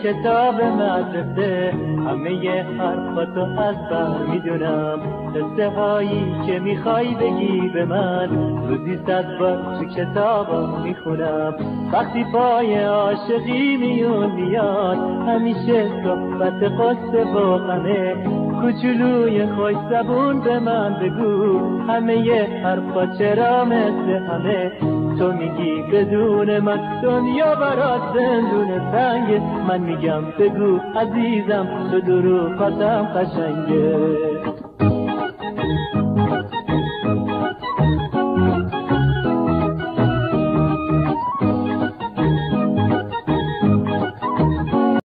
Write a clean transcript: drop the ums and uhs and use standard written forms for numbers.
کتاب مدرسه، همه حرفاتو از بر میدونم، قصه هایی که میخوای بگی به من روزی 100 بار تو کتابا میخونم. وقتی پای عاشقی میون میاد همیشه صحبت قصه و غمه، کوچولوی خوش زبون به من بگو همه حرفا چرا مثل همه. تو میگی بدون من دنیا برات زندون سنگه، من میگم بگو عزیزم تو دروغاتم قشنگه.